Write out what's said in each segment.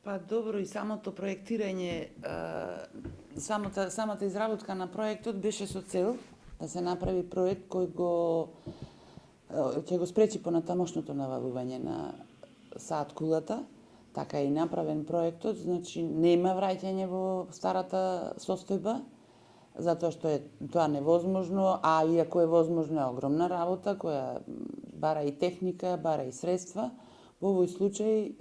Па добро, и самото проектирање, самата изработка на проектот беше со цел да се направи проект кој ќе го спречи понатамошното навалување на саат кулата. Така е и направен проектот, значи нема враќање во старата состојба, затоа што е тоа невозможно, а иако е возможно е огромна работа која бара и техника, бара и средства. Во овој случај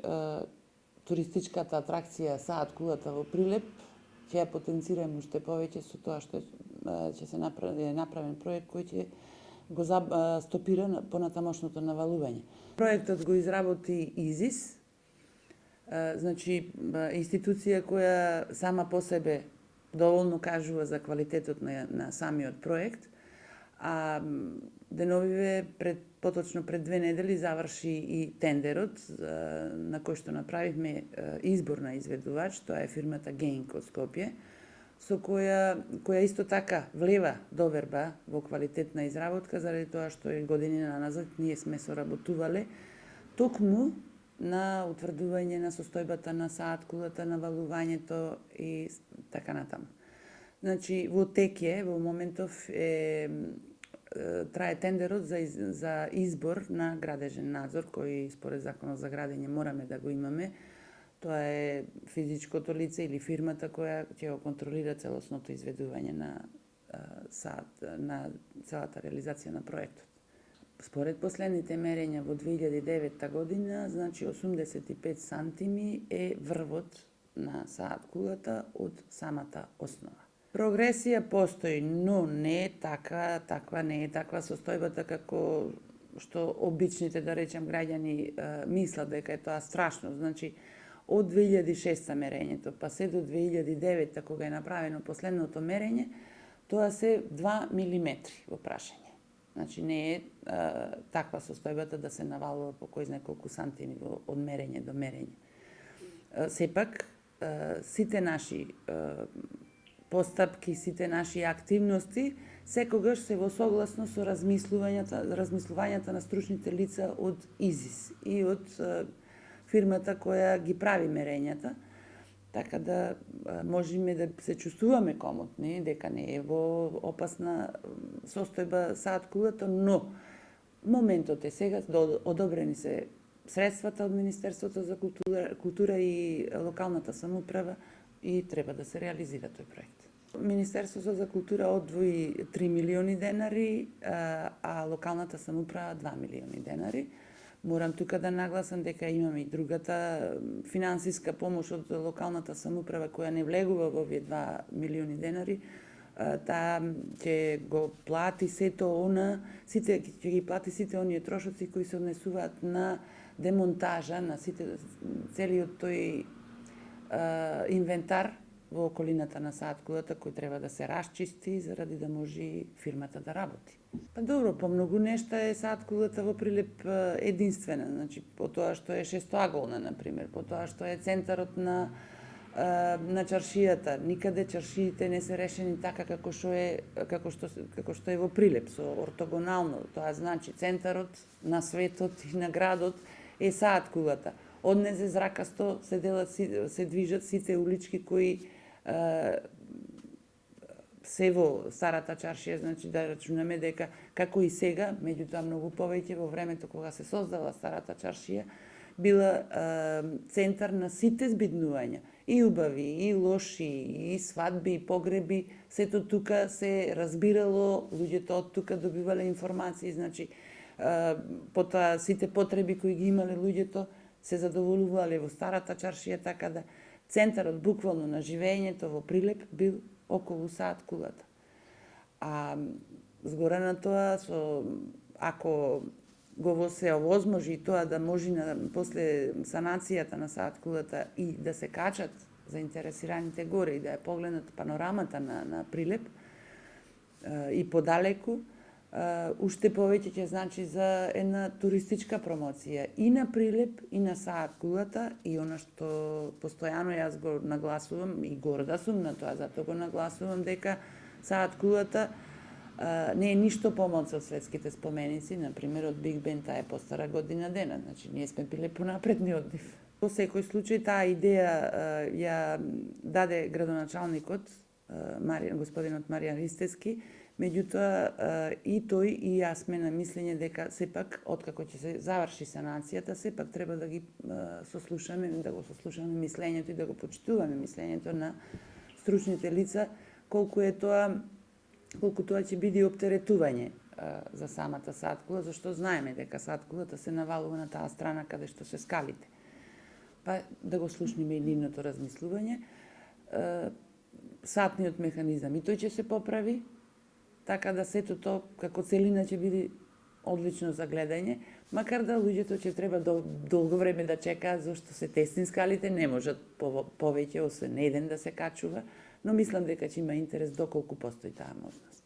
туристичката атракција саат кулата во Прилеп ќе ја потенцираме уште повеќе со тоа што ќе се направен проект кој ќе го стопира понатамошното навалување. Проектот го изработи ИЗИС, значи институција која сама по себе доволно кажува за квалитетот на самиот проект, а деновиве поточно пред 2 недели заврши и тендерот на кој што направивме избор на изведувач, тоа е фирмата Геинко од Скопје, со која исто така влева доверба во квалитетна изработка, заради тоа што и години назад ние сме соработувале токму на утврдување на состојбата на саат кулата, навалувањето и така натаму. Значи, во тек е, во моментов трае тендерот за избор на градежен надзор, кој според Законот за градење мораме да го имаме. Тоа е физичкото лице или фирмата која ќе го контролира целосното изведување на целата реализација на проектот. Според последните мерења во 2009 година, значи 85 сантими е врвот на саат кулата од самата основа. Прогресија постои, но не е таква состојбата како што обичните, да речем, граѓани мислат дека е тоа страшно. Значи, од 2006 мерењето, па се до 2009 кога е направено последното мерење, тоа се 2 милиметри во прашање. Значи, не е таква состојбата да се навалува по кој знае колку сантими од мерење до мерење. Сепак, сите наши постапки, сите наши активности секогаш се во согласно со размислувањата на стручните лица од ИЗИС и од фирмата која ги прави мерењата, така да можеме да се чувствуваме комотни, дека не е во опасна состојба саат кулата, но моментот е сега, одобрени се средствата од Министерството за култура и локалната самоуправа и треба да се реализира тој проект. Министерството за култура одвои 3 милиони денари, а локалната самоуправа 2 милиони денари. Морам тука да нагласам дека имаме и другата финансиска помош од локалната самоуправа која не влегува во овие 2 милиони денари. Таа ќе го плати ќе ги плати сите оние трошоци кои се однесуваат на демонтажа на целиот тој инвентар во околината на саат кулата кој треба да се расчисти заради да може фирмата да работи. Па добро, по многу нешта е саат кулата во Прилеп единствена, значи по тоа што е шестоаголна, например, по тоа што е центарот на чаршијата. Никаде чаршиите не се решени така како што е во Прилеп, со ортогонално. Тоа значи центарот на светот и на градот е саат кулата. Од незе зракасто се движат сите улички кои се во старата чаршија, значи да рачунаме дека како и сега, меѓутоа многу повеќе во времето кога се создала старата чаршија, била центар на сите збиднувања, и убави, и лоши, и свадби, и погреби, сето тука се разбирало, луѓето од тука добивале информации, значи потоа сите потреби кои ги имале луѓето се задоволувале во старата чаршија, така да центарот буквално на живеењето во Прилеп бил околу саат кулата. А згора на тоа, ако го се овозможи тоа да може после санацијата на саат кулата и да се качат заинтересираните горе и да ја погледнат панорамата на Прилеп и подалеку, уште повеќе ќе значи за една туристичка промоција и на Прилеп и на саат кулата, и она што постојано јас го нагласувам и горда сум на тоа, затоа го нагласувам дека саат кулата не е ништо помалку од светските споменици, например од Биг Бен, таа е постара година дена, значи ние сме биле понапредни од нив. Во секој случај таа идеја ја даде градоначалникот господинот Маријан Ристевски, меѓутоа и тој и јас сме на мислење дека сепак откако ќе се заврши санацијата, сепак треба да ги сослушаме, да го сослушаме мислењето и да го почитуваме мислењето на стручните лица, колку тоа ќе биде оптеретување за самата Саткула, зашто знаеме дека Саткулата се навалува на таа страна каде што се скалите. Па да го слушнеме и нивното размислување. Сатниот механизам и тој ќе се поправи, така да сето тоа како целина ќе биде одлично за гледање, макар да луѓето ќе треба долго време да чекаат, зашто се тесни скалите, не можат повеќе освен еден да се качува, но мислам дека ќе има интерес доколку постои таа можност.